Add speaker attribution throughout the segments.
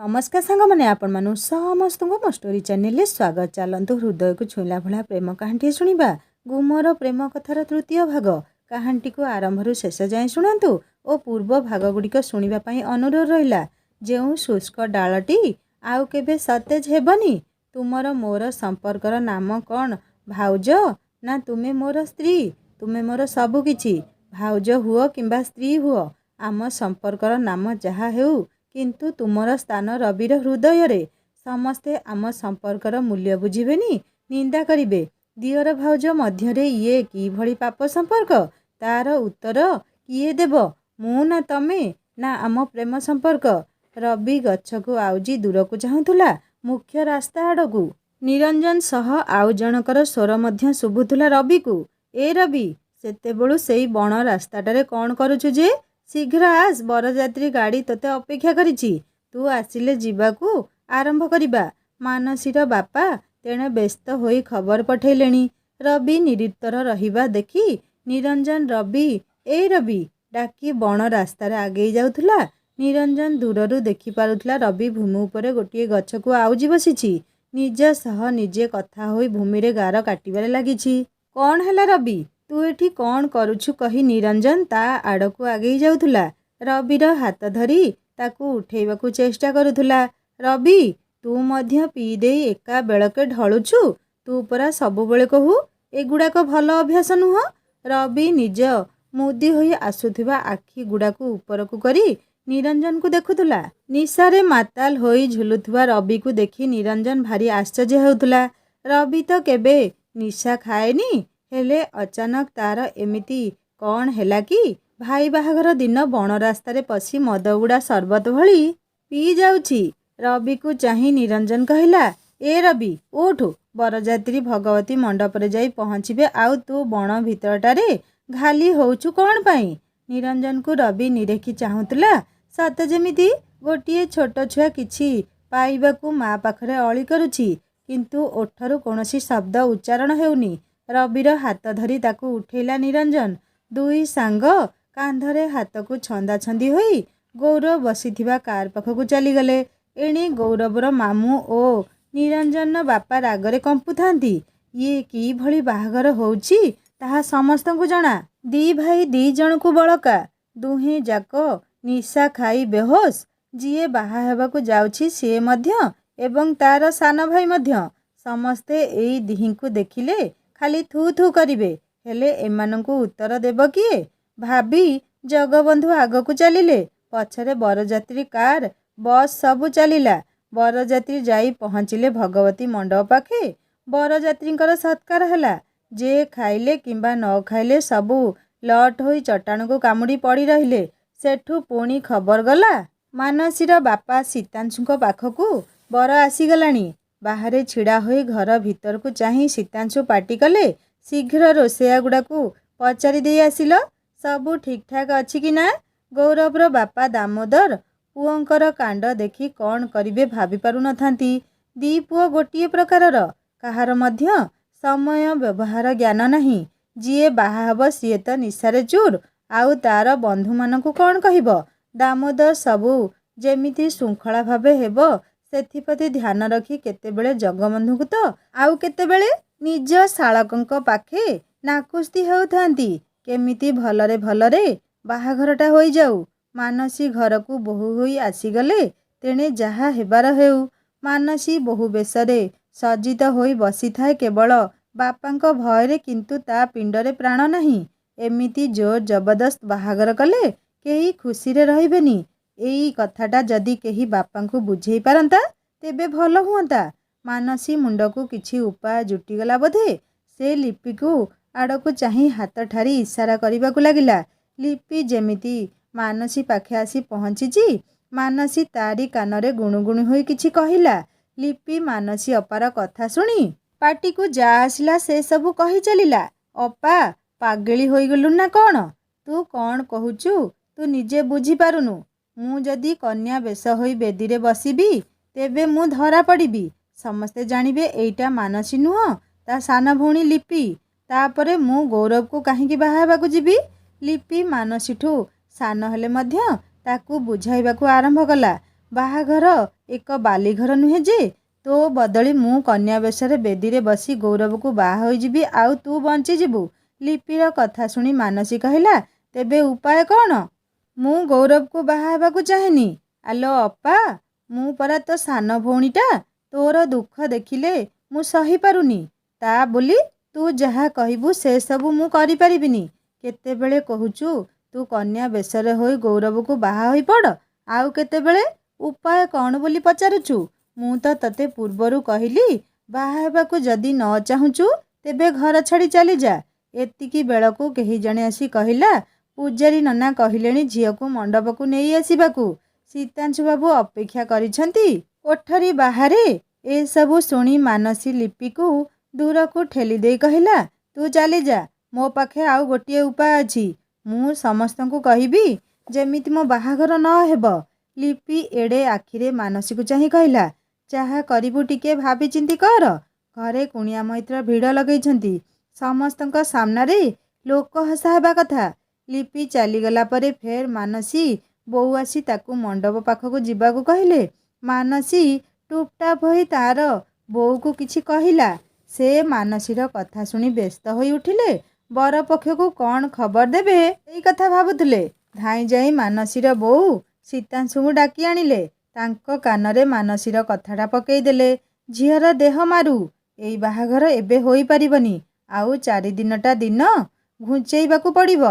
Speaker 1: नमस्कार सांग मैंने आपण मानु समस्त मो स्टोरी चैनल स्वागत। चलतु हृदय को छुईला भला प्रेम कहानी शुणा गुमर प्रेम कथार तृतीय भाग कहानी को आरंभ शेष जाए शुणु और पूर्व भाग गुड़िक शुणापी अनुरोध रहा। जो शुष्क डालटी आउ केबे सतेज हेबनी। तुमर मोर संपर्कर नाम कौन? भाउज ना तुमे मोर स्त्री? तुमे मोर सबुकिछि। भाउज हुओ किंबा स्त्री हुओ, आम संपर्कर नाम जहा हेउ, किंतु तुमर स्थान रविर हृदय रे। समस्ते आम संपर्कर मूल्य बुझिबेनी, निंदा करिबे। दियर भाउज मध्यरे ये कि भली पाप संपर्क? तार उत्तर किए देव? मु ना तमे ना आम प्रेम संपर्क? रवि गछ को आउजी दूर को चाहुला मुख्य रास्ता आड़कू। निरंजन सह आउ जनकर स्वर मध्य शुभुला रवि को। ए रवि, सेतेबेलू सेई बण रास्ताटारे कौन करुछु जे? शीघ्र आस, बरजात्री गाड़ी तोते अपेक्षा करिछि। तू आसिले जीवाकू आरंभ करिबा। मानसीर बापा तेणे व्यस्त होई खबर पठेलेणी। रवि निरुत्तर रहिबा देखि निरंजन रवि ए रवि डाकी बण रास्तार आगेई जाउथुला। निरंजन दूररू देखि पारुथला रवि भूमि उपरे गोटिए गछकू आउजी बसिछि। निज सह निजे कथा होई भूमि रे गार काटिबारे लागिछि। कौन हैला रवि, तू एठी कौन करुछु कही निरंजन ता आड़कू आगेई जाउथुला। रविर हाथ धरी ताकू उठेइबाकू चेष्टा करुथुला। रवि, तू मध्य पी देई एका बेलके ढळुछु। तू परा सबुबेले कहू एगुड़ाक भल अभ्यास नुह। रवि निज मुदी होई आसुथिबा आखि गुड़ाकू उपरकू करी निरंजन को देखुथुला। निशारे माताल होई झुलुथुबा रवि को देखि निरंजन भारी आश्चर्य हेउथुला। रवि तो केबे निशा खाएनी, हेले अचानक तार एमिति कौन हैला कि? भाई बाहाघर दिन बण रास्तारे पशी मदगुड़ा सरबत भली पी जाउछि। रवि को चाही निरंजन कहला, ए रवि उठु, बरजात्री भगवती मंडपरे जाई पहुँचबे, आउ तू बण भितरटारे घाली होउछु कौन पाई? निरंजन को रवि निरेखी चाहुतला, सते जेमिति गोटिए छोट छुआ किछि पाइबाकू माँ पाखरे अली करुछि, किंतु ओठरू कौनसी शब्द उच्चारण हेउनी। रविर हाथ धरी ताकू उठेला निरंजन। दुई सांग कांधरे हाथ को छंदा छंदी होई गौरव बसीथिबा कार पाखकू चलीगले। एणे गौरवर मामू ओ निरंजन बापा रागरे कंपुथांती। ये कि भली बाहाघर होउछि ताहा समस्तंकु जणा। दी भाई दी जणकू बळका, दुहें जाक निशा खाई बेहोश। जिए बाहा हेबाकू जाउछि से मध्य एवं तार सान भाई मध्य। समस्ते एई दिहिंकू देखिले खाली थू थू करिवे, हेले एमानंकू उत्तर देव किए? भाभी जगबंधु आगकू चलिले, पछरे बरजात्री कार बस सबू चलिला। बरजात्री जाई पहुँचिले भगवती मंडप पाखे। बरजात्रींकर सत्कार हला। जे खाइले किंबा न खाइले सबू लट होई चट्टाण को कामुड़ी पड़ी रहिले। सेठू पुणी खबर गला मानसीर बापा सीतांशुंक पाखकू बर आसीगलाणी। बाहरे छिड़ा होई घर भीतर को चाही सीतांशु पाटी कले, शीघ्र रोषेया गुड़ाकू पचारि दे आसिल, सबू ठीक ठाक अछि कि ना? गौरवर बापा दामोदर पुओंकर कांड देखि कौन करिवे भाभी पारु नथांती। दी पुओ गोटिए प्रकारर, काहार मध्य समय व्यवहार ज्ञान नहीं। जिए बाहा हब सीए तो निशारे चूर, आउ तार बंधु मानकू कौन कहिब? दामोदर सबू जेमिति श्रृंखला भावे हेबो सेथिप्रति ध्यान रखी केतेबेले जगबंधुକୁ तो आउ केतेबेले निज शालकंक पाखे नाकुस्ती हेउथांती। केमिति भलरे भलरे बाहाघरटा होई जाऊ। मानसी घरकू बोहू होई आसीगले तेणे जाहा हेबार हेउ। मानसी बोहू बेशरे सज्जित होई बसी थाए केवल बापांक भयरे, किंतु ता पिंडरे प्राण नहीं। एमिति जोर जबरदस्त बाहाघर कले केही खुशीरे रहिबेनी। एई कथाटा जदि केही बापांकू बुझेई पारंता तेबे भल हुअंता। मानसी मुंडकू किछि उपाय जुटिगला बोधे। से लिपिकू आड़कू चाही हाथ ठारी इशारा करिबाकू लागिला। लिपि जेमिति मानसी पाखे आसी पहुँचिछि, मानसी तारी कानरे गुणुगुणु होई किछि कहिला। लिपि मानसी अपार कथा शुणी पाटिकू जा आसिला से सबू कही चलिला। अपा पागेली होई गलु ना कौन? तू कौन कहूचु? तू निजे बुझी पारुनु। मु जदि कन्या बेश होई बेदीरे बसिबी तेबे मु धरा पड़िबी। समस्ते जानिबे एइटा मानसी नुह, ता सान भौणी लिपि। तापरे मु गौरव को काहींकी बाहा हेबाकू जिबी? लिपि मानसीठू सान हेले मध्य ताकू बुझाइबाकू आरंभ कला। ବାହାଘର ଏକ ବାଲିଘର ନୁହେଁ ଯେ ତୋ ବଦଳି ମୁଁ କନ୍ୟା ବେଶରେ ବେଦୀରେ ବସି ଗୌରବକୁ ବାହା ହୋଇଯିବି ଆଉ ତୁ ବଞ୍ଚିଯିବୁ। ଲିପିର କଥା ଶୁଣି ମାନସୀ କହିଲା, ତେବେ ଉପାୟ କ'ଣ? ମୁଁ ଗୌରବକୁ ବାହା ହେବାକୁ ଚାହେଁନି। ଆଲୋ ଅପା, ମୁଁ ପରା ତୋ ସାନ ଭଉଣୀଟା। ତୋର ଦୁଃଖ ଦେଖିଲେ ମୁଁ ସହିପାରୁନି। ତା ବୋଲି ତୁ ଯାହା କହିବୁ ସେସବୁ ମୁଁ କରିପାରିବିନି। କେତେବେଳେ କହୁଛୁ ତୁ କନ୍ୟା ବେଶରେ ହୋଇ ଗୌରବକୁ ବାହା ହୋଇପଡ଼, ଆଉ କେତେବେଳେ ଉପାୟ କ'ଣ ବୋଲି ପଚାରୁଛୁ। ମୁଁ ତ ତତେ ପୂର୍ବରୁ କହିଲି ବାହା ହେବାକୁ ଯଦି ନ ଚାହୁଁଛୁ ତେବେ ଘର ଛାଡ଼ି ଚାଲିଯା। ଏତିକି ବେଳକୁ କେହି ଜଣେ ଆସି କହିଲା, ପୂଜାରୀ ନନା କହିଲେଣି ଝିଅକୁ ମଣ୍ଡପକୁ ନେଇ ଆସିବାକୁ। ସୀତାଂଶୁ ବାବୁ ଅପେକ୍ଷା କରିଛନ୍ତି କୋଠରୀ ବାହାରେ। ଏସବୁ ଶୁଣି ମାନସୀ ଲିପିକୁ ଦୂରକୁ ଠେଲି ଦେଇ କହିଲା, ତୁ ଚାଲିଯା। ମୋ ପାଖେ ଆଉ ଗୋଟିଏ ଉପାୟ ଅଛି। ମୁଁ ସମସ୍ତଙ୍କୁ କହିବି ଯେମିତି ମୋ ବାହାଘର ନ ହେବ। ଲିପି ଏଡ଼େ ଆଖିରେ ମାନସୀକୁ ଚାହିଁ କହିଲା, ଯାହା କରିବୁ ଟିକେ ଭାବିଚିନ୍ତି କର। ଘରେ କୁଣିଆ ମୈତ୍ର ଭିଡ଼ ଲଗେଇଛନ୍ତି। ସମସ୍ତଙ୍କ ସାମ୍ନାରେ ଲୋକ ହସା ହେବା କଥା। ଲିପି ଚାଲିଗଲା ପରେ ଫେର ମାନସୀ ବୋଉ ଆସି ତାକୁ ମଣ୍ଡପ ପାଖକୁ ଯିବାକୁ କହିଲେ। ମାନସୀ ଟୁପଟାପ ହୋଇ ତାର ବୋଉକୁ କିଛି କହିଲା। ସେ ମାନସୀର କଥା ଶୁଣି ବ୍ୟସ୍ତ ହୋଇ ଉଠିଲେ। ବର ପକ୍ଷକୁ କ'ଣ ଖବର ଦେବେ ଏଇ କଥା ଭାବୁଥିଲେ। ଧାଇଁ ଯାଇ ମାନସୀର ବୋଉ ସୀତାଂଶୁଙ୍କୁ ଡାକି ଆଣିଲେ। ତାଙ୍କ କାନରେ ମାନସୀର କଥାଟା ପକେଇଦେଲେ। ଝିଅର ଦେହ ମାରୁ, ଏଇ ବାହାଘର ଏବେ ହୋଇପାରିବନି। ଆଉ 4 ଦିନଟା ଦିନ ଘୁଞ୍ଚେଇବାକୁ ପଡ଼ିବ।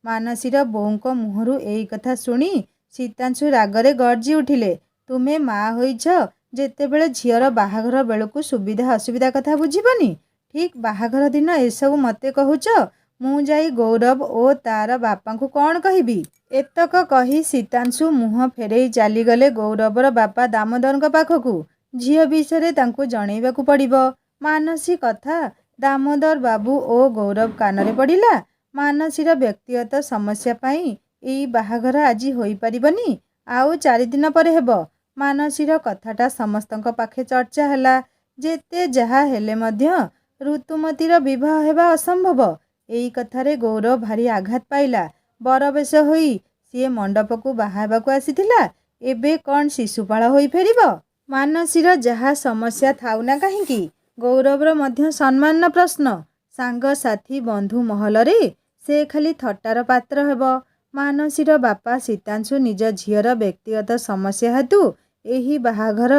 Speaker 1: ମାନସୀର ବୋଉଙ୍କ ମୁହଁରୁ ଏଇ କଥା ଶୁଣି ସୀତାଂଶୁ ରାଗରେ ଗର୍ଜି ଉଠିଲେ। ତୁମେ ମା ହୋଇଛ ଯେତେବେଳେ ଝିଅର ବାହାଘର ବେଳକୁ ସୁବିଧା ଅସୁବିଧା କଥା ବୁଝିବନି, ଠିକ୍ ବାହାଘର ଦିନ ଏସବୁ ମୋତେ କହୁଛ। ମୁଁ ଯାଇ ଗୌରବ ଓ ତାର ବାପାଙ୍କୁ କ'ଣ କହିବି? ଏତକ କହି ସୀତାଂଶୁ ମୁହଁ ଫେରେଇ ଚାଲିଗଲେ ଗୌରବର ବାପା ଦାମୋଦରଙ୍କ ପାଖକୁ। ଝିଅ ବିଷୟରେ ତାଙ୍କୁ ଜଣେଇବାକୁ ପଡ଼ିବ। ମାନସୀ କଥା ଦାମୋଦର ବାବୁ ଓ ଗୌରବ କାନରେ ପଡ଼ିଲା। ମାନସୀର ବ୍ୟକ୍ତିଗତ ସମସ୍ୟା ପାଇଁ ଏଇ ବାହାଘର ଆଜି ହୋଇପାରିବନି, ଆଉ 4 ଦିନ ପରେ ହେବ। ମାନସୀର କଥାଟା ସମସ୍ତଙ୍କ ପାଖେ ଚର୍ଚ୍ଚା ହେଲା। ଯେତେ ଯାହା ହେଲେ ମଧ୍ୟ ଋତୁମତୀର ବିବାହ ହେବା ଅସମ୍ଭବ। ଏଇ କଥାରେ ଗୌରବ ଭାରି ଆଘାତ ପାଇଲା। ବରବେଶ ହୋଇ ସିଏ ମଣ୍ଡପକୁ ବାହା ହେବାକୁ ଆସିଥିଲା, ଏବେ କ'ଣ ଶିଶୁପାଳ ହୋଇ ଫେରିବ? ମାନସୀର ଯାହା ସମସ୍ୟା ଥାଉ ନା କାହିଁକି, ଗୌରବର ମଧ୍ୟ ସମ୍ମାନର ପ୍ରଶ୍ନ। ସାଙ୍ଗସାଥୀ ବନ୍ଧୁ ମହଲରେ ସେ ଖାଲି ଥଟ୍ଟାର ପାତ୍ର ହେବ। ମାନସୀର ବାପା ସୀତାଂଶୁ ନିଜ ଝିଅର ବ୍ୟକ୍ତିଗତ ସମସ୍ୟା ହେତୁ ଏହି ବାହାଘର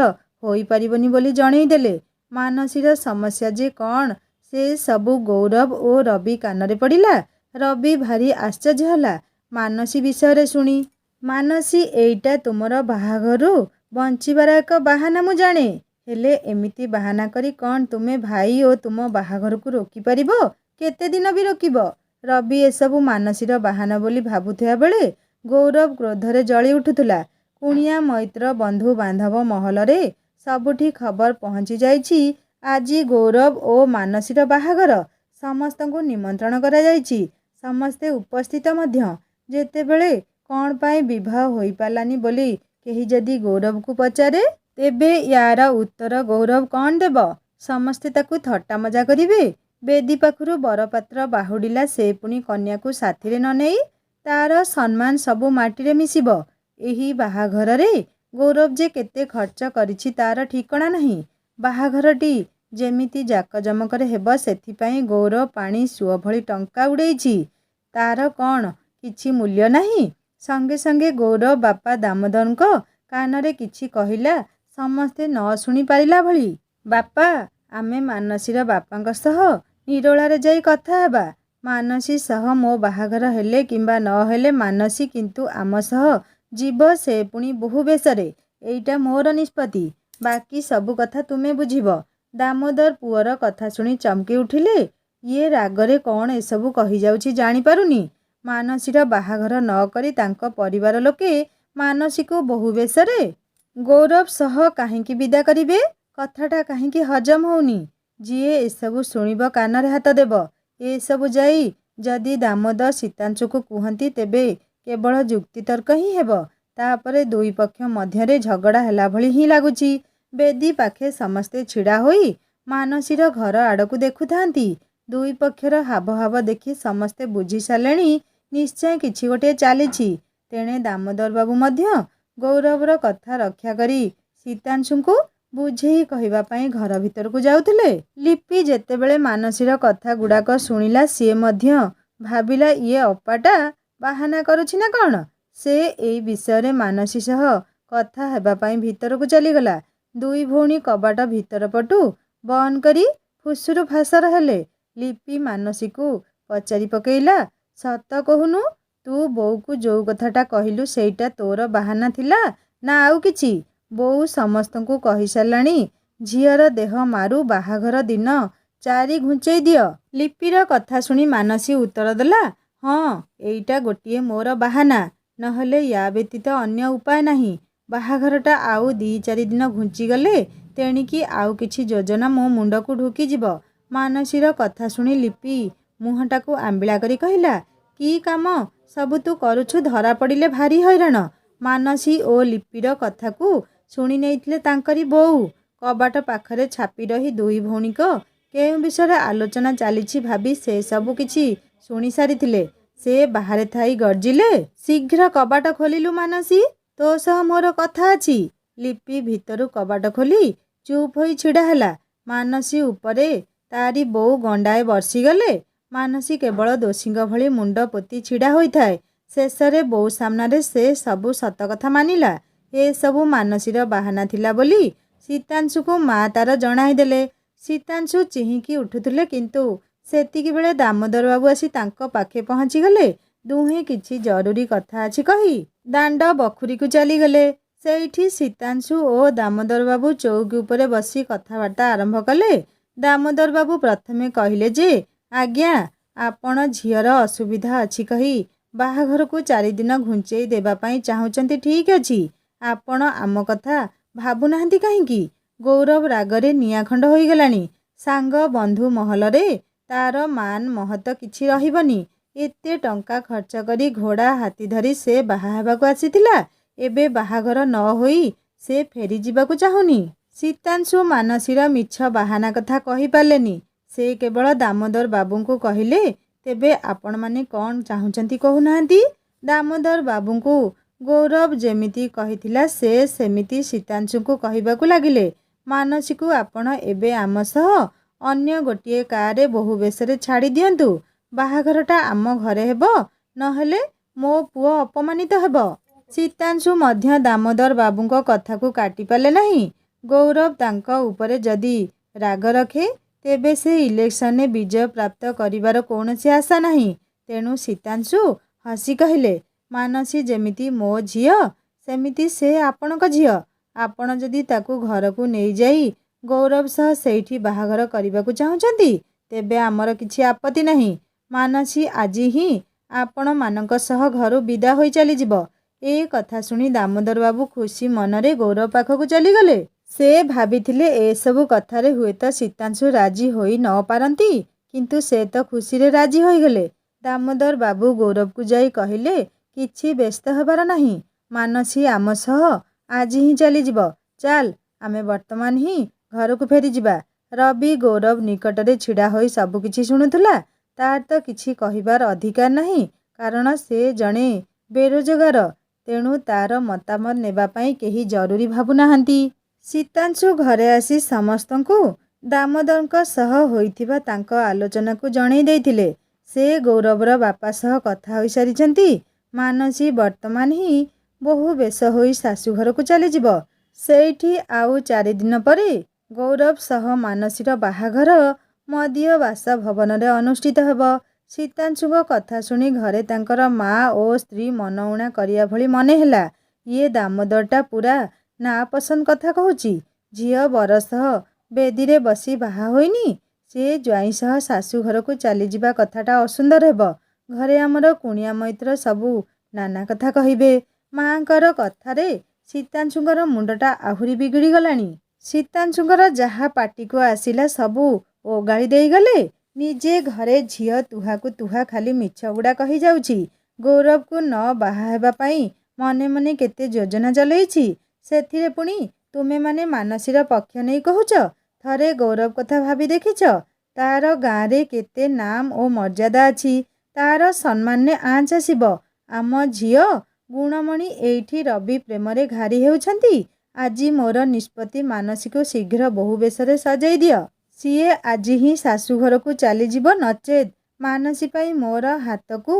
Speaker 1: ହୋଇପାରିବନି ବୋଲି ଜଣେଇଦେଲେ। ମାନସୀର ସମସ୍ୟା ଯେ କ'ଣ ସେ ସବୁ ଗୌରବ ଓ ରବି କାନରେ ପଡ଼ିଲା। ରବି ଭାରି ଆଶ୍ଚର୍ଯ୍ୟ ହେଲା ମାନସୀ ବିଷୟରେ ଶୁଣି। ମାନସୀ, ଏଇଟା ତୁମର ବାହାଘରରୁ ବଞ୍ଚିବାର ଏକ ବାହାନା ମୁଁ ଜାଣେ। ହେଲେ ଏମିତି ବାହାନା କରି କ'ଣ ତୁମେ ଭାଇ ଓ ତୁମ ବାହାଘରକୁ ରୋକିପାରିବ? କେତେ ଦିନ ବି ରୋକିବ? ରବି ଏସବୁ ମାନସୀର ବାହାନା ବୋଲି ଭାବୁଥିବା ବେଳେ ଗୌରବ କ୍ରୋଧରେ ଜଳି ଉଠୁଥିଲା। କୁଣିଆ ମୈତ୍ର ବନ୍ଧୁ ବାନ୍ଧବ ମହଲରେ ସବୁଠି ଖବର ପହଞ୍ଚି ଯାଇଛି ଆଜି ଗୌରବ ଓ ମାନସୀର ବାହାଘର। ସମସ୍ତଙ୍କୁ ନିମନ୍ତ୍ରଣ କରାଯାଇଛି, ସମସ୍ତେ ଉପସ୍ଥିତ ମଧ୍ୟ। ଯେତେବେଳେ କ'ଣ ପାଇଁ ବିବାହ ହୋଇପାରିଲାନି ବୋଲି କେହି ଯଦି ଗୌରବକୁ ପଚାରେ, ତେବେ ୟାର ଉତ୍ତର ଗୌରବ କ'ଣ ଦେବ? ସମସ୍ତେ ତାକୁ ଥଟ୍ଟା ମଜା କରିବେ। ବେଦୀ ପାଖରୁ ବରପାତ୍ର ବାହୁଡ଼ିଲା, ସେ ପୁଣି କନ୍ୟାକୁ ସାଥିରେ ନ ନେଇ ତାର ସମ୍ମାନ ସବୁ ମାଟିରେ ମିଶିବ। ଏହି ବାହାଘରରେ ଗୌରବ ଯେ କେତେ ଖର୍ଚ୍ଚ କରିଛି ତାର ଠିକଣା ନାହିଁ। ବାହାଘରଟି ଯେମିତି ଜାକଜମକରେ ହେବ ସେଥିପାଇଁ ଗୌରବ ପାଣି ସୁଅ ଭଳି ଟଙ୍କା ଉଡ଼େଇଛି। ତାର କ'ଣ କିଛି ମୂଲ୍ୟ ନାହିଁ? ସଙ୍ଗେ ସଙ୍ଗେ ଗୌରବ ବାପା ଦାମୋଦରଙ୍କ କାନରେ କିଛି କହିଲା, ସମସ୍ତେ ନ ଶୁଣି ପାରିଲା ଭଳି। ବାପା, ଆମେ ମାନସୀର ବାପାଙ୍କ ସହ ନିରୋଳାରେ ଯାଇ କଥା ହେବା। ମାନସୀ ସହ ମୋ ବାହାଘର ହେଲେ କିମ୍ବା ନ ହେଲେ ମାନସୀ କିନ୍ତୁ ଆମ ସହ ଯିବ, ସେ ପୁଣି ବୋହୂ ବେଶରେ। ଏଇଟା ମୋର ନିଷ୍ପତ୍ତି। ବାକି ସବୁ କଥା ତୁମେ ବୁଝିବ। ଦାମୋଦର ପୁଅର କଥା ଶୁଣି ଚମକି ଉଠିଲେ। ଇଏ ରାଗରେ କ'ଣ ଏସବୁ କହିଯାଉଛି ଜାଣିପାରୁନି। ମାନସୀର ବାହାଘର ନ କରି ତାଙ୍କ ପରିବାର ଲୋକେ ମାନସୀକୁ ବୋହୂ ବେଶରେ ଗୌରବ ସହ କାହିଁକି ବିଦା କରିବେ? କଥାଟା କାହିଁକି ହଜମ ହଉନି। ଯିଏ ଏସବୁ ଶୁଣିବ କାନରେ ହାତ ଦେବ। ଏସବୁ ଯାଇ ଯଦି ଦାମୋଦର ସୀତାଂଶୁକୁ କୁହନ୍ତି ତେବେ କେବଳ ଯୁକ୍ତିତର୍କ ହିଁ ହେବ। ତାପରେ ଦୁଇ ପକ୍ଷ ମଧ୍ୟରେ ଝଗଡ଼ା ହେଲା ଭଳି ହିଁ ଲାଗୁଛି। ବେଦୀ ପାଖେ ସମସ୍ତେ ଛିଡ଼ା ହୋଇ ମାନସୀର ଘର ଆଡ଼କୁ ଦେଖୁଥାନ୍ତି। ଦୁଇ ପକ୍ଷର ହାବଭାବ ଦେଖି ସମସ୍ତେ ବୁଝି ସାରିଲେଣି ନିଶ୍ଚୟ କିଛି ଗୋଟିଏ ଚାଲିଛି। ତେଣେ ଦାମୋଦର ବାବୁ ମଧ୍ୟ ଗୌରବର କଥା ରକ୍ଷା କରି ଶୀତାଂଶୁଙ୍କୁ ବୁଝେଇ କହିବା ପାଇଁ ଘର ଭିତରକୁ ଯାଉଥିଲେ। ଲିପି ଯେତେବେଳେ ମାନସୀର କଥା ଗୁଡ଼ାକ ଶୁଣିଲା ସିଏ ମଧ୍ୟ ଭାବିଲା ଇଏ ଅପାଟା ବାହାନା କରୁଛି ନା କ'ଣ। ସେ ଏଇ ବିଷୟରେ ମାନସୀ ସହ କଥା ହେବା ପାଇଁ ଭିତରକୁ ଚାଲିଗଲା। ଦୁଇ ଭଉଣୀ କବାଟ ଭିତର ପଟୁ ବନ୍ଦ କରି ଫୁସୁରୁ ଫାସର ହେଲେ। ଲିପି ମାନସୀକୁ ପଚାରି ପକେଇଲା, ସତ କହୁନୁ, ତୁ ବୋଉକୁ ଯୋଉ କଥାଟା କହିଲୁ ସେଇଟା ତୋର ବାହାନା ଥିଲା ନା ଆଉ କିଛି? ବୋଉ ସମସ୍ତଙ୍କୁ କହିସାରିଲାଣି ଝିଅର ଦେହ ମାରୁ ବାହାଘର ଦିନ 4 ଘୁଞ୍ଚେଇ ଦିଅ। ଲିପିର କଥା ଶୁଣି ମାନସୀ ଉତ୍ତର ଦେଲା, ହଁ, ଏଇଟା ଗୋଟିଏ ମୋର ବାହାନା, ନହେଲେ ୟା ବ୍ୟତୀତ ଅନ୍ୟ ଉପାୟ ନାହିଁ। ବାହାଘରଟା ଆଉ 2-4 ଦିନ ଘୁଞ୍ଚିଗଲେ ତେଣିକି ଆଉ କିଛି ଯୋଜନା ମୋ ମୁଣ୍ଡକୁ ଢୁକିଯିବ। ମାନସୀର କଥା ଶୁଣି ଲିପି ମୁହଁଟାକୁ ଆମ୍ବିଳା କରି କହିଲା, କି କାମ ସବୁ ତୁ କରୁଛୁ, ଧରା ପଡ଼ିଲେ ଭାରି ହଇରାଣ। ମାନସୀ ଓ ଲିପିର କଥାକୁ ଶୁଣି ନେଇଥିଲେ ତାଙ୍କରି ବୋଉ। କବାଟ ପାଖରେ ଛାପି ରହି ଦୁଇ ଭଉଣୀଙ୍କ କେଉଁ ବିଷୟରେ ଆଲୋଚନା ଚାଲିଛି ଭାବି ସେ ସବୁ କିଛି ଶୁଣି ସାରିଥିଲେ। ସେ ବାହାରେ ଥାଇ ଗର୍ଜିଲେ, ଶୀଘ୍ର କବାଟ ଖୋଲିଲୁ ମାନସୀ, ତୋ ସହ ମୋର କଥା ଅଛି। ଲିପି ଭିତରୁ କବାଟ ଖୋଲି ଚୁପ୍ ହୋଇ ଛିଡ଼ା ହେଲା। ମାନସୀ ଉପରେ ତାରି ବୋଉ ଗଣ୍ଡାଏ ବର୍ଷିଗଲେ। ମାନସୀ କେବଳ ଦୋଷୀଙ୍କ ଭଳି ମୁଣ୍ଡ ପୋତି ଛିଡ଼ା ହୋଇଥାଏ। ଶେଷରେ ବୋଉ ସାମ୍ନାରେ ସେ ସବୁ ସତ କଥା ମାନିଲା। ଏସବୁ ମାନସୀର ବାହାନା ଥିଲା ବୋଲି ଶୀତାଂଶୁକୁ ମା ତାର ଜଣାଇ ଦେଲେ। ଶୀତାଂଶୁ ଚିହିଁକି ଉଠୁଥିଲେ, କିନ୍ତୁ ସେତିକିବେଳେ ଦାମୋଦର ବାବୁ ଆସି ତାଙ୍କ ପାଖେ ପହଞ୍ଚିଗଲେ। ଦୁହେଁ କିଛି ଜରୁରୀ କଥା ଅଛି କହି ଦାଣ୍ଡ ବଖୁରିକୁ ଚାଲିଗଲେ। ସେଇଠି ଶୀତାଂଶୁ ଓ ଦାମୋଦର ବାବୁ ଚୌକି ଉପରେ ବସି କଥାବାର୍ତ୍ତା ଆରମ୍ଭ କଲେ। ଦାମୋଦର ବାବୁ ପ୍ରଥମେ କହିଲେ ଯେ, ଆଜ୍ଞା, ଆପଣ ଝିଅର ଅସୁବିଧା ଅଛି କହି ବାହାଘରକୁ 4 ଦିନ ଘୁଞ୍ଚେଇ ଦେବା ପାଇଁ ଚାହୁଁଛନ୍ତି, ଠିକ୍ ଅଛି। ଆପଣ ଆମ କଥା ଭାବୁନାହାନ୍ତି କାହିଁକି? ଗୌରବ ରାଗରେ ନିଆଁ ଖଣ୍ଡ ହୋଇଗଲାଣି। ସାଙ୍ଗ ବନ୍ଧୁ ମହଲରେ ତାର ମାନ ମହତ କିଛି ରହିବନି। ଏତେ ଟଙ୍କା ଖର୍ଚ୍ଚ କରି ଘୋଡ଼ା ହାତୀ ଧରି ସେ ବାହା ହେବାକୁ ଆସିଥିଲା। ଏବେ ବାହାଘର ନ ହୋଇ ସେ ଫେରିଯିବାକୁ ଚାହୁଁନି। ଶୀତାଂଶୁ ମାନସୀର ମିଛ ବାହାନା କଥା କହିପାରିଲେନି। ସେ କେବଳ ଦାମୋଦର ବାବୁଙ୍କୁ କହିଲେ, ତେବେ ଆପଣମାନେ କ'ଣ ଚାହୁଁଛନ୍ତି କହୁନାହାନ୍ତି? ଦାମୋଦର ବାବୁଙ୍କୁ ଗୌରବ ଯେମିତି କହିଥିଲା ସେ ସେମିତି ଶୀତାଂଶୁଙ୍କୁ କହିବାକୁ ଲାଗିଲେ, ମାନସୀକୁ ଆପଣ ଏବେ ଆମ ସହ ଅନ୍ୟ ଗୋଟିଏ କାରରେ ବୋହୂ ବେଶରେ ଛାଡ଼ି ଦିଅନ୍ତୁ। ବାହାଘରଟା ଆମ ଘରେ ହେବ, ନହେଲେ ମୋ ପୁଅ ଅପମାନିତ ହେବ। ଶୀତାଂଶୁ ମଧ୍ୟ ଦାମୋଦର ବାବୁଙ୍କ କଥାକୁ କାଟିପାରିଲେ ନାହିଁ। ଗୌରବ ତାଙ୍କ ଉପରେ ଯଦି ରାଗ ରଖେ ତେବେ ସେ ଇଲେକ୍ସନରେ ବିଜୟ ପ୍ରାପ୍ତ କରିବାର କୌଣସି ଆଶା ନାହିଁ। ତେଣୁ ଶୀତାଂଶୁ ହସି କହିଲେ, ମାନସୀ ଯେମିତି ମୋ ଝିଅ ସେମିତି ସେ ଆପଣଙ୍କ ଝିଅ। ଆପଣ ଯଦି ତାକୁ ଘରକୁ ନେଇଯାଇ ଗୌରବ ସହ ସେଇଠି ବାହାଘର କରିବାକୁ ଚାହୁଁଛନ୍ତି, ତେବେ ଆମର କିଛି ଆପତ୍ତି ନାହିଁ। ମାନସୀ ଆଜି ହିଁ ଆପଣମାନଙ୍କ ସହ ଘରୁ ବିଦା ହୋଇ ଚାଲିଯିବ। ଏ କଥା ଶୁଣି ଦାମୋଦର ବାବୁ ଖୁସି ମନରେ ଗୌରବ ପାଖକୁ ଚାଲିଗଲେ। ସେ ଭାବିଥିଲେ ଏସବୁ କଥାରେ ହୁଏତ ଶୀତାଂଶୁ ରାଜି ହୋଇ ନ ପାରନ୍ତି, କିନ୍ତୁ ସେ ତ ଖୁସିରେ ରାଜି ହୋଇଗଲେ। ଦାମୋଦର ବାବୁ ଗୌରବକୁ ଯାଇ କହିଲେ, କିଛି ବ୍ୟସ୍ତ ହେବାର ନାହିଁ। ମାନସୀ ଆମ ସହ ଆଜି ହିଁ ଚାଲିଯିବ। ଚାଲ, ଆମେ ବର୍ତ୍ତମାନ ହିଁ ଘରକୁ ଫେରିଯିବା। ରବି ଗୌରବ ନିକଟରେ ଛିଡ଼ା ହୋଇ ସବୁକିଛି ଶୁଣୁଥିଲା। ତାର ତ କିଛି କହିବାର ଅଧିକାର ନାହିଁ, କାରଣ ସେ ଜଣେ ବେରୋଜଗାର। ତେଣୁ ତାର ମତାମତ ନେବା ପାଇଁ କେହି ଜରୁରୀ ଭାବୁନାହାନ୍ତି। ଶୀତାଂଶୁ ଘରେ ଆସି ସମସ୍ତଙ୍କୁ ଦାମୋଦରଙ୍କ ସହ ହୋଇଥିବା ତାଙ୍କ ଆଲୋଚନାକୁ ଜଣେଇ ଦେଇଥିଲେ। ସେ ଗୌରବର ବାପା ସହ କଥା ହୋଇସାରିଛନ୍ତି। ମାନସୀ ବର୍ତ୍ତମାନ ହିଁ ବୋହୂ ବେଶ ହୋଇ ଶାଶୁଘରକୁ ଚାଲିଯିବ। ସେଇଠି ଆଉ 4 ଦିନ ପରେ ଗୌରବ ସହ ମାନସୀର ବାହାଘର ମଦୀୟ ବାସଭବନରେ ଅନୁଷ୍ଠିତ ହେବ। ଶୀତାଂଶୁଙ୍କ କଥା ଶୁଣି ଘରେ ତାଙ୍କର ମା ଓ ସ୍ତ୍ରୀ ମନଉଣା କରିବା ଭଳି ମନେ ହେଲା। ଇଏ ଦାମୋଦରଟା ପୁରା ନାପସନ୍ଦ କଥା କହୁଛି। ଝିଅ ବର ସହ ବେଦୀରେ ବସି ବାହା ହୋଇନି, ସେ ଜ୍ୱାଇଁ ସହ ଶାଶୁଘରକୁ ଚାଲିଯିବା କଥାଟା ଅସୁନ୍ଦର ହେବ। ଘରେ ଆମର କୁଣିଆ ମୈତ୍ର ସବୁ ନାନା କଥା କହିବେ। ମାଙ୍କର କଥାରେ ଶୀତାଂଶୁଙ୍କର ମୁଣ୍ଡଟା ଆହୁରି ବିଗିଡ଼ି ଗଲାଣି। ଶୀତାଂଶୁଙ୍କର ଯାହା ପାଟିକୁ ଆସିଲା ସବୁ ଓଗାଳି ଦେଇଗଲେ। ନିଜେ ଘରେ ଝିଅ ତୁହାକୁ ତୁହା ଖାଲି ମିଛ ଗୁଡ଼ା କହିଯାଉଛି। ଗୌରବକୁ ନ ବାହା ହେବା ପାଇଁ ମନେ ମନେ କେତେ ଯୋଜନା ଚଲେଇଛି। ସେଥିରେ ପୁଣି ତୁମେମାନେ ମାନସୀର ପକ୍ଷ ନେଇ କହୁଛ। ଥରେ ଗୌରବ କଥା ଭାବି ଦେଖିଛ? ତାର ଗାଁରେ କେତେ ନାମ ଓ ମର୍ଯ୍ୟାଦା ଅଛି। ତାର ସମ୍ମାନରେ ଆଞ୍ଚ ଆସିବ। ଆମ ଝିଅ ଗୁଣମଣି ଏଇଠି ରବି ପ୍ରେମରେ ଘାରି ହେଉଛନ୍ତି। ଆଜି ମୋର ନିଷ୍ପତ୍ତି ମାନସୀକୁ ଶୀଘ୍ର ବୋହୂ ବେଶରେ ସଜେଇ ଦିଅ। ସିଏ ଆଜି ହିଁ ଶାଶୁଘରକୁ ଚାଲିଯିବ, ନଚେତ୍ ମାନସୀ ପାଇଁ ମୋର ହାତକୁ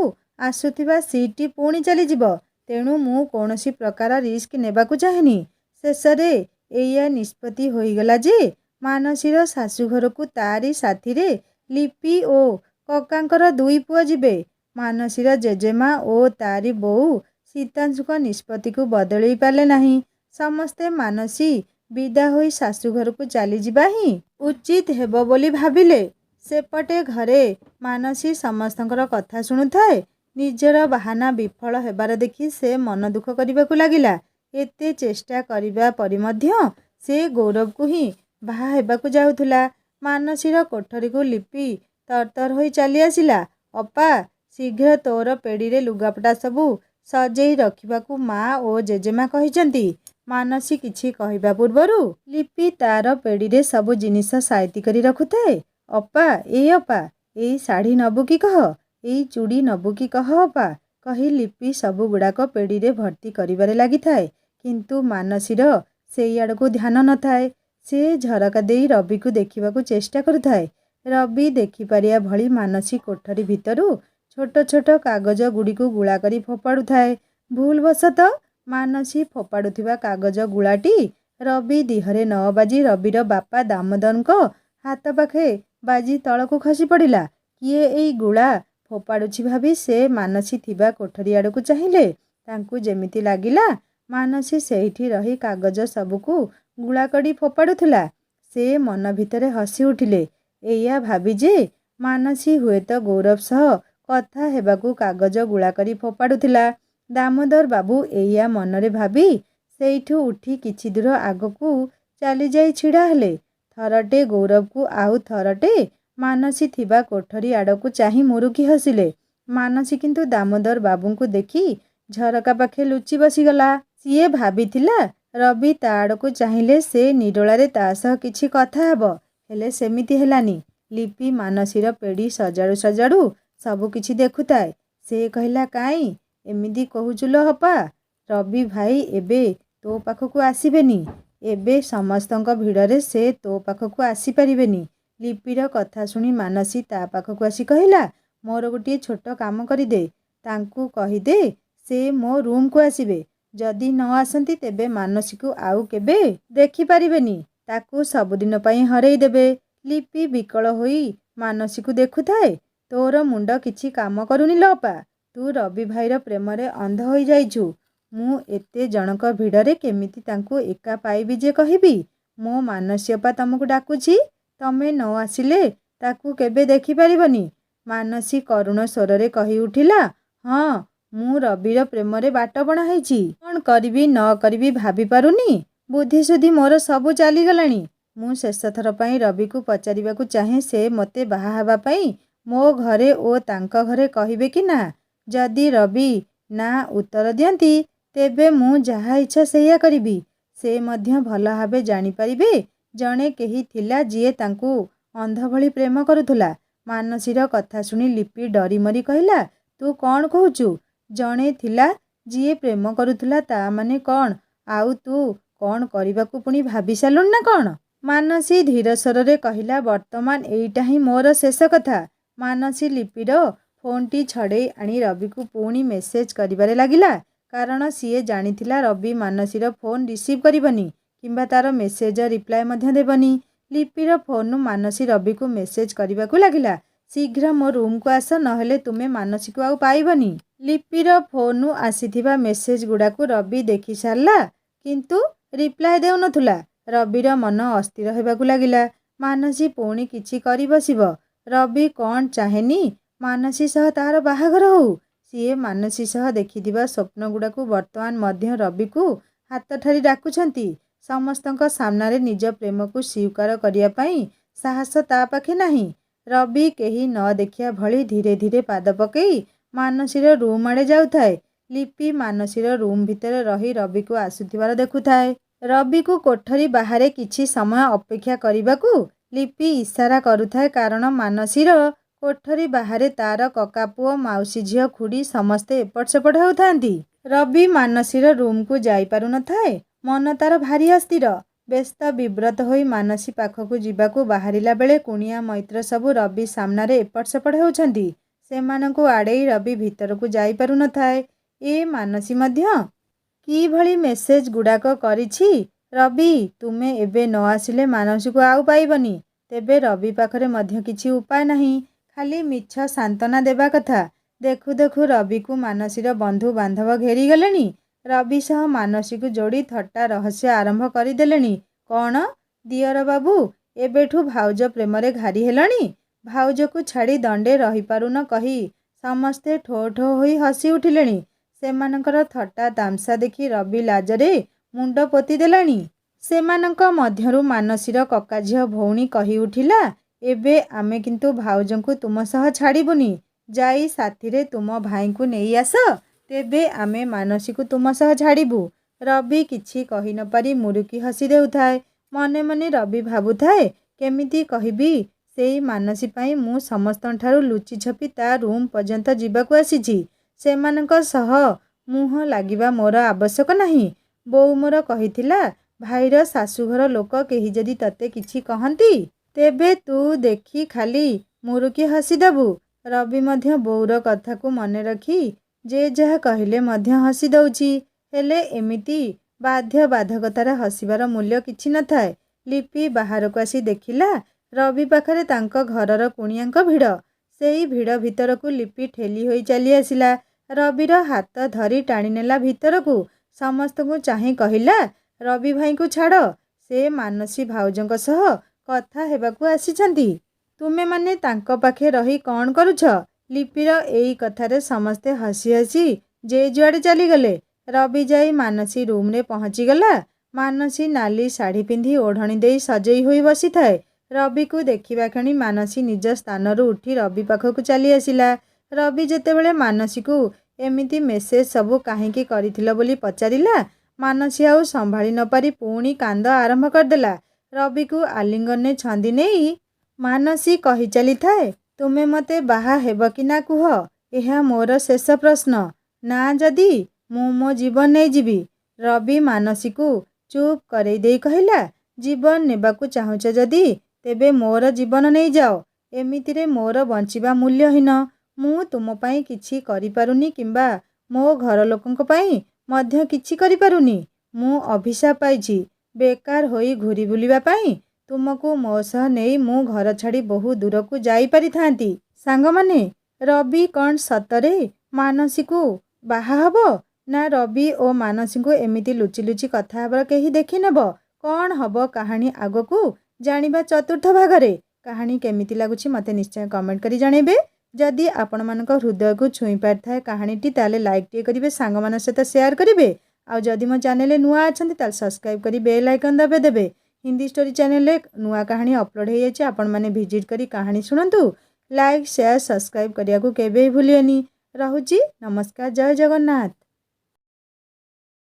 Speaker 1: ଆସୁଥିବା ସିଟ୍ଟି ପୁଣି ଚାଲିଯିବ। ତେଣୁ ମୁଁ କୌଣସି ପ୍ରକାର ରିସ୍କ ନେବାକୁ ଚାହେଁନି। ଶେଷରେ ଏଇଆ ନିଷ୍ପତ୍ତି ହୋଇଗଲା ଯେ ମାନସୀର ଶାଶୁଘରକୁ ତାରି ସାଥିରେ ଲିପି ଓ କକାଙ୍କର 2 ପୁଅ ଯିବେ। ମାନସୀର ଜେଜେମା ଓ ତାରି ବୋଉ ଶୀତାଂଶୁଙ୍କ ନିଷ୍ପତ୍ତିକୁ ବଦଳେଇ ପାରିଲେ ନାହିଁ। ସମସ୍ତେ ମାନସୀ ବିଦା ହୋଇ ଶାଶୁଘରକୁ ଚାଲିଯିବା ହିଁ ଉଚିତ ହେବ ବୋଲି ଭାବିଲେ। ସେପଟେ ଘରେ ମାନସୀ ସମସ୍ତଙ୍କର କଥା ଶୁଣୁଥାଏ। ନିଜର ବାହାନା ବିଫଳ ହେବାର ଦେଖି ସେ ମନ ଦୁଃଖ କରିବାକୁ ଲାଗିଲା। ଏତେ ଚେଷ୍ଟା କରିବା ପରେ ମଧ୍ୟ ସେ ଗୌରବକୁ ହିଁ ବାହା ହେବାକୁ ଯାଉଥିଲା। ମାନସୀର କୋଠରୀକୁ ଲିପି ତରତର ହୋଇ ଚାଲି ଆସିଲା। ଅପା, ଶୀଘ୍ର ତୋର ପେଡ଼ିରେ ଲୁଗାପଟା ସବୁ ସଜେଇ ରଖିବାକୁ ମା ଓ ଜେଜେମା କହିଛନ୍ତି। ମାନସୀ କିଛି କହିବା ପୂର୍ବରୁ ଲିପି ତାର ପେଡ଼ିରେ ସବୁ ଜିନିଷ ସାଇତି କରି ରଖୁଥାଏ। ଅପା, ଏଇ ଶାଢ଼ୀ ନବୁ କି କହ, ଏଇ ଚୁଡ଼ି ନବୁ କି କହ ଅପା, କହି ଲିପି ସବୁଗୁଡ଼ାକ ପେଡ଼ିରେ ଭର୍ତ୍ତି କରିବାରେ ଲାଗିଥାଏ। କିନ୍ତୁ ମାନସୀର ସେଇ ଆଡ଼କୁ ଧ୍ୟାନ ନଥାଏ। ସେ ଝରକା ଦେଇ ରବିକୁ ଦେଖିବାକୁ ଚେଷ୍ଟା କରୁଥାଏ। ରବି ଦେଖିପାରିବା ଭଳି ମାନସୀ କୋଠରୀ ଭିତରୁ ଛୋଟ ଛୋଟ କାଗଜ ଗୁଡ଼ିକୁ ଗୁଳା କରି ଫୋପାଡ଼ୁଥାଏ। ଭୁଲବଶତଃ ମାନସୀ ଫୋପାଡ଼ୁଥିବା କାଗଜ ଗୁଳାଟି ରବି ଦିହରେ ନ ବାଜି ରବିର ବାପା ଦାମୋଦରଙ୍କ ହାତ ପାଖେ ବାଜି ତଳକୁ ଖସି ପଡ଼ିଲା। କିଏ ଏଇ ଗୁଳା ଫୋପାଡ଼ୁଛି ଭାବି ସେ ମାନସୀ ଥିବା କୋଠରୀ ଆଡ଼କୁ ଚାହିଁଲେ। ତାଙ୍କୁ ଯେମିତି ଲାଗିଲା ମାନସୀ ସେଇଠି ରହି କାଗଜ ସବୁକୁ ଗୁଳା କରି ଫୋପାଡ଼ୁଥିଲା। ସେ ମନ ଭିତରେ ହସି ଉଠିଲେ। ଏଇଆ ଭାବି ଯେ ମାନସୀ ହୁଏତ ଗୌରବ ସହ କଥା ହେବାକୁ କାଗଜ ଗୁଳା କରି ଫୋପାଡ଼ୁଥିଲା। ଦାମୋଦର ବାବୁ ଏଇଆ ମନରେ ଭାବି ସେଇଠୁ ଉଠି କିଛି ଦୂର ଆଗକୁ ଚାଲିଯାଇ ଛିଡ଼ା ହେଲେ। ଥରଟେ ଗୌରବକୁ ଆଉ ଥରଟେ ମାନସୀ ଥିବା କୋଠରୀ ଆଡ଼କୁ ଚାହିଁ ମୁରୁକି ହସିଲେ। ମାନସୀ କିନ୍ତୁ ଦାମୋଦର ବାବୁଙ୍କୁ ଦେଖି ଝରକା ପାଖେ ଲୁଚି ବସିଗଲା। ସିଏ ଭାବିଥିଲା ରବି ତା ଆଡ଼କୁ ଚାହିଁଲେ ସେ ନିରୋଳାରେ ତା ସହ କିଛି କଥା ହେବ। ହେଲେ ସେମିତି ହେଲାନି। ଲିପି ମାନସୀର ପେଡ଼ି ସଜାଡ଼ୁ ସଜାଡ଼ୁ ସବୁ କିଛି ଦେଖୁଥାଏ। ସେ କହିଲା, କାଇଁ ଏମିତି କହୁଛୁ ଲୋ ଅପା? ରବି ଭାଇ ଏବେ ତୋ ପାଖକୁ ଆସିବେନି। ଏବେ ସମସ୍ତଙ୍କ ଭିଡ଼ରେ ସେ ତୋ ପାଖକୁ ଆସିପାରିବେନି। ଲିପିର କଥା ଶୁଣି ମାନସୀ ତା ପାଖକୁ ଆସି କହିଲା, ମୋର ଗୋଟିଏ ଛୋଟ କାମ କରିଦେ। ତାଙ୍କୁ କହିଦେ ସେ ମୋ ରୁମକୁ ଆସିବେ। ଯଦି ନ ଆସନ୍ତି ତେବେ ମାନସୀକୁ ଆଉ କେବେ ଦେଖିପାରିବେନି। ତାକୁ ସବୁଦିନ ପାଇଁ ହରେଇ ଦେବେ। ଲିପି ବିକଳ ହୋଇ ମାନସୀକୁ ଦେଖୁଥାଏ। ତୋର ମୁଣ୍ଡ କିଛି କାମ କରୁନି ଲୋ ଅପା। ତୁ ରବି ଭାଇର ପ୍ରେମରେ ଅନ୍ଧ ହୋଇଯାଇଛୁ। ମୁଁ ଏତେ ଜଣଙ୍କ ଭିଡ଼ରେ କେମିତି ତାଙ୍କୁ ଏକା ପାଇବି ଯେ କହିବି? ମୋ ମାନସୀ ଅପା ତମକୁ ଡାକୁଛି। ତମେ ନ ଆସିଲେ ତାକୁ କେବେ ଦେଖିପାରିବନି। ମାନସୀ କରୁଣ ସ୍ୱରରେ କହି ଉଠିଲା, ହଁ, ମୁଁ ରବିର ପ୍ରେମରେ ବାଟବଣା ହେଇଛି। କ'ଣ କରିବି ନ କରିବି ଭାବି ପାରୁନି। ବୁଦ୍ଧିସୁଦ୍ଧି ମୋର ସବୁ ଚାଲିଗଲାଣି। ମୁଁ ଶେଷଥର ପାଇଁ ରବିକୁ ପଚାରିବାକୁ ଚାହେଁ ସେ ମୋତେ ବାହା ହେବା ପାଇଁ ମୋ ଘରେ ଓ ତାଙ୍କ ଘରେ କହିବେ କି ନା। ଯଦି ରବି ନା ଉତ୍ତର ଦିଅନ୍ତି ତେବେ ମୁଁ ଯାହା ଇଚ୍ଛା ସେଇଆ କରିବି। ସେ ମଧ୍ୟ ଭଲ ଭାବେ ଜାଣିପାରିବେ ଜଣେ କେହି ଥିଲା ଯିଏ ତାଙ୍କୁ ଅନ୍ଧ ଭଳି ପ୍ରେମ କରୁଥିଲା। ମାନସୀର କଥା ଶୁଣି ଲିପି ଡରିମରି କହିଲା, ତୁ କ'ଣ କହୁଛୁ? ଜଣେ ଥିଲା ଯିଏ ପ୍ରେମ କରୁଥିଲା ତା ମାନେ କ'ଣ? ଆଉ ତୁ କ'ଣ କରିବାକୁ ପୁଣି ଭାବି ସାରିଲୁଣି ନା କ'ଣ? ମାନସୀ ଧୀର ସ୍ୱରରେ କହିଲା, ବର୍ତ୍ତମାନ ଏଇଟା ହିଁ ମୋର ଶେଷ କଥା। ମାନସୀ ଲିପିର ଫୋନ୍ଟି ଛଡ଼େଇ ଆଣି ରବିକୁ ପୁଣି ମେସେଜ କରିବାରେ ଲାଗିଲା। କାରଣ ସିଏ ଜାଣିଥିଲା ରବି ମାନସୀର ଫୋନ୍ ରିସିଭ୍ କରିବନି କିମ୍ବା ତାର ମେସେଜର ରିପ୍ଲାଏ ମଧ୍ୟ ଦେବନି। ଲିପିର ଫୋନ୍ରୁ ମାନସୀ ରବିକୁ ମେସେଜ କରିବାକୁ ଲାଗିଲା, ଶୀଘ୍ର ମୋ ରୁମକୁ ଆସ, ନହେଲେ ତୁମେ ମାନସୀକୁ ଆଉ ପାଇବନି। ଲିପିର ଫୋନ୍ରୁ ଆସିଥିବା ମେସେଜ ଗୁଡ଼ାକୁ ରବି ଦେଖି ସାରିଲା କିନ୍ତୁ ରିପ୍ଲାଏ ଦେଉନଥିଲା। ରବିର ମନ ଅସ୍ଥିର ହେବାକୁ ଲାଗିଲା। ମାନସୀ ପୁଣି କିଛି କରି ବସିବ। ରବି କ'ଣ ଚାହେଁନି ମାନସୀ ସହ ତାହାର ବାହାଘର ହଉ। ସିଏ ମାନସୀ ସହ ଦେଖିଥିବା ସ୍ୱପ୍ନ ଗୁଡ଼ାକୁ ବର୍ତ୍ତମାନ ମଧ୍ୟ ରବିକୁ ହାତ ଠାରି ଡାକୁଛନ୍ତି। ସମସ୍ତଙ୍କ ସାମ୍ନାରେ ନିଜ ପ୍ରେମକୁ ସ୍ୱୀକାର କରିବା ପାଇଁ ସାହସ ତା ପାଖେ ନାହିଁ। ରବି କେହି ନ ଦେଖିବା ଭଳି ଧୀରେ ଧୀରେ ପାଦ ପକେଇ ମାନସୀର ରୁମ୍ ଆଡ଼େ ଯାଉଥାଏ। ଲିପି ମାନସୀର ରୁମ୍ ଭିତରେ ରହି ରବିକୁ ଆସୁଥିବାର ଦେଖୁଥାଏ। ରବିକୁ କୋଠରୀ ବାହାରେ କିଛି ସମୟ ଅପେକ୍ଷା କରିବାକୁ ଲିପି ଇସାରା କରୁଥାଏ କାରଣ ମାନସୀର କୋଠରୀ ବାହାରେ ତାର କକା ପୁଅ, ମାଉସୀ ଝିଅ, ଖୁଡ଼ୀ ସମସ୍ତେ ଏପଟ ସେପଟ ହେଉଥାନ୍ତି। ରବି ମାନସୀର ରୁମ୍କୁ ଯାଇପାରୁ ନଥାଏ। ମନ ତାର ଭାରି ଅସ୍ଥିର। ବ୍ୟସ୍ତ ବିବ୍ରତ ହୋଇ ମାନସୀ ପାଖକୁ ଯିବାକୁ ବାହାରିଲା ବେଳେ କୁଣିଆ ମୈତ୍ର ସବୁ ରବି ସାମ୍ନାରେ ଏପଟ ସେପଟ ହେଉଛନ୍ତି। ସେମାନଙ୍କୁ ଆଡ଼େଇ ରବି ଭିତରକୁ ଯାଇପାରୁ ନଥାଏ। ଏ ମାନସୀ ମଧ୍ୟ କିଭଳି ମେସେଜ ଗୁଡ଼ାକ କରିଛି। ରବି, ତୁମେ ଏବେ ନ ଆସିଲେ ମାନସୀକୁ ଆଉ ପାଇବନି। ତେବେ ରବି ପାଖରେ ମଧ୍ୟ କିଛି ଉପାୟ ନାହିଁ। ଖାଲି ମିଛ ସାନ୍ତ୍ୱନା ଦେବା କଥା। ଦେଖୁ ଦେଖୁ ରବିକୁ ମାନସୀର ବନ୍ଧୁ ବାନ୍ଧବ ଘେରିଗଲେଣି। ରବି ସହ ମାନସୀକୁ ଯୋଡ଼ି ଥଟ୍ଟା ରହସ୍ୟ ଆରମ୍ଭ କରିଦେଲେଣି। କ'ଣ ଦିଅର ବାବୁ, ଏବେଠୁ ଭାଉଜ ପ୍ରେମରେ ଘାରି ହେଲଣି? ଭାଉଜକୁ ଛାଡ଼ି ଦଣ୍ଡେ ରହିପାରୁନ କହି ସମସ୍ତେ ଠୋ ଠୋ ହୋଇ ହସି ଉଠିଲେଣି। ସେମାନଙ୍କର ଥଟ୍ଟା ତାମସା ଦେଖି ରବି ଲାଜରେ ମୁଣ୍ଡ ପୋତି ଦେଲାଣି। ସେମାନଙ୍କ ମଧ୍ୟରୁ ମାନସୀର କକା ଝିଅ ଭଉଣୀ କହି ଉଠିଲା, ଏବେ ଆମେ କିନ୍ତୁ ଭାଉଜଙ୍କୁ ତୁମ ସହ ଛାଡ଼ିବୁନି। ଯାଇ ସାଥିରେ ତୁମ ଭାଇଙ୍କୁ ନେଇ ଆସ, ତେବେ ଆମେ ମାନସୀକୁ ତୁମ ସହ ଛାଡ଼ିବୁ। ରବି କିଛି କହି ନ ପାରି ମୁରୁକି ହସି ଦେଉଥାଏ। ମନେ ମନେ ରବି ଭାବୁଥାଏ, କେମିତି କହିବି ସେଇ ମାନସୀ ପାଇଁ ମୁଁ ସମସ୍ତଙ୍କଠାରୁ ଲୁଚି ଛପି ତା ରୁମ୍ ପର୍ଯ୍ୟନ୍ତ ଯିବାକୁ ଆସିଛି। ସେମାନଙ୍କ ସହ ମୁହଁ ଲାଗିବା ମୋର ଆବଶ୍ୟକ ନାହିଁ। ବୋଉ ମୋର କହିଥିଲା, ଭାଇର ଶାଶୁଘର ଲୋକ କେହି ଯଦି ତତେ କିଛି କହନ୍ତି, ତେବେ ତୁ ଦେଖି ଖାଲି ମୁରୁକି ହସିଦେବୁ। ରବି ମଧ୍ୟ ବୋଉର କଥାକୁ ମନେ ରଖି ଯେ ଯାହା କହିଲେ ମଧ୍ୟ ହସି ଦେଉଛି। ହେଲେ ଏମିତି ବାଧ୍ୟବାଧକତାରେ ହସିବାର ମୂଲ୍ୟ କିଛି ନଥାଏ। ଲିପି ବାହାରକୁ ଆସି ଦେଖିଲା, ରବି ପାଖରେ ତାଙ୍କ ଘରର କୁଣିଆଙ୍କ ଭିଡ଼। ସେଇ ଭିଡ଼ ଭିତରକୁ ଲିପି ଠେଲି ହୋଇ ଚାଲି ଆସିଲା। ରବିର ହାତ ଧରି ଟାଣିନେଲା ଭିତରକୁ। ସମସ୍ତଙ୍କୁ ଚାହିଁ କହିଲା, ରବି ଭାଇଙ୍କୁ ଛାଡ଼, ସେ ମାନସୀ ଭାଉଜଙ୍କ ସହ କଥା ହେବାକୁ ଆସିଛନ୍ତି। ତୁମେମାନେ ତାଙ୍କ ପାଖେ ରହି କ'ଣ କରୁଛ? ଲିପିର ଏଇ କଥାରେ ସମସ୍ତେ ହସି ହସି ଯେ ଯୁଆଡ଼େ ଚାଲିଗଲେ। ରବି ଯାଇ ମାନସୀ ରୁମ୍ରେ ପହଞ୍ଚିଗଲା। ମାନସୀ ନାଲି ଶାଢ଼ୀ ପିନ୍ଧି ଓଢ଼ଣୀ ଦେଇ ସଜେଇ ହୋଇ ବସିଥାଏ। ରବିକୁ ଦେଖିବା କ୍ଷଣି ମାନସୀ ନିଜ ସ୍ଥାନରୁ ଉଠି ରବି ପାଖକୁ ଚାଲି ଆସିଲା। ରବି ଯେତେବେଳେ ମାନସୀକୁ ଏମିତି ମେସେଜ ସବୁ କାହିଁକି କରିଥିଲ ବୋଲି ପଚାରିଲା, ମାନସୀ ଆଉ ସମ୍ଭାଳି ନ ପାରି ପୁଣି କାନ୍ଦ ଆରମ୍ଭ କରିଦେଲା। ରବିକୁ ଆଲିଙ୍ଗନରେ ଛନ୍ଦି ନେଇ ମାନସୀ କହି ଚାଲିଥାଏ, ତୁମେ ମୋତେ ବାହା ହେବ କି ନା କୁହ, ଏହା ମୋର ଶେଷ ପ୍ରଶ୍ନ। ନା ଯଦି ମୁଁ ମୋ ଜୀବନ ନେଇଯିବି। ରବି ମାନସୀକୁ ଚୁପ୍ କରେଇ ଦେଇ କହିଲା, ଜୀବନ ନେବାକୁ ଚାହୁଁଛ ଯଦି ତେବେ ମୋର ଜୀବନ ନେଇଯାଅ। ଏମିତିରେ ମୋର ବଞ୍ଚିବା ମୂଲ୍ୟହୀନ। ମୁଁ ତୁମ ପାଇଁ କିଛି କରିପାରୁନି କିମ୍ବା ମୋ ଘର ଲୋକଙ୍କ ପାଇଁ ମଧ୍ୟ କିଛି କରିପାରୁନି। ମୁଁ ଅଭିଶାପ ପାଇଛି ବେକାର ହୋଇ ଘୂରି ବୁଲିବା ପାଇଁ। ତୁମକୁ ମୋ ସହ ନେଇ ମୁଁ ଘର ଛାଡ଼ି ବହୁ ଦୂରକୁ ଯାଇପାରିଥାନ୍ତି। ସାଙ୍ଗମାନେ, ରବି କ'ଣ ସତରେ ମାନସୀକୁ ବାହା ହେବ? ନା ରବି ଓ ମାନସୀଙ୍କୁ ଏମିତି ଲୁଚି ଲୁଚି କଥା ହେବାର କେହି ଦେଖିନେବ? କ'ଣ ହେବ କାହାଣୀ ଆଗକୁ ଜାଣିବା ଚତୁର୍ଥ ଭାଗରେ। କାହାଣୀ କେମିତି ଲାଗୁଛି ମୋତେ ନିଶ୍ଚୟ କମେଣ୍ଟ କରି ଜଣାଇବେ। ଯଦି ଆପଣମାନଙ୍କ ହୃଦୟକୁ ଛୁଇଁ ପାରିଥାଏ କାହାଣୀଟି, ତାହେଲେ ଲାଇକ୍ଟିଏ କରିବେ, ସାଙ୍ଗମାନଙ୍କ ସହିତ ସେୟାର କରିବେ। ଆଉ ଯଦି ମୋ ଚ୍ୟାନେଲରେ ନୂଆ ଅଛନ୍ତି ତାହେଲେ ସବସ୍କ୍ରାଇବ୍ କରି ବେଲ୍ ଆଇକନ୍ ଦବାଇଦେବେ। ହିନ୍ଦୀ ଷ୍ଟୋରି ଚ୍ୟାନେଲରେ ନୂଆ କାହାଣୀ ଅପଲୋଡ଼ ହୋଇଯାଇଛି। ଆପଣମାନେ ଭିଜିଟ୍ କରି କାହାଣୀ ଶୁଣନ୍ତୁ। ଲାଇକ୍, ସେୟାର, ସବସ୍କ୍ରାଇବ୍ କରିବାକୁ କେବେ ଭୁଲିବେନି। ରହୁଛି, ନମସ୍କାର, ଜୟ ଜଗନ୍ନାଥ।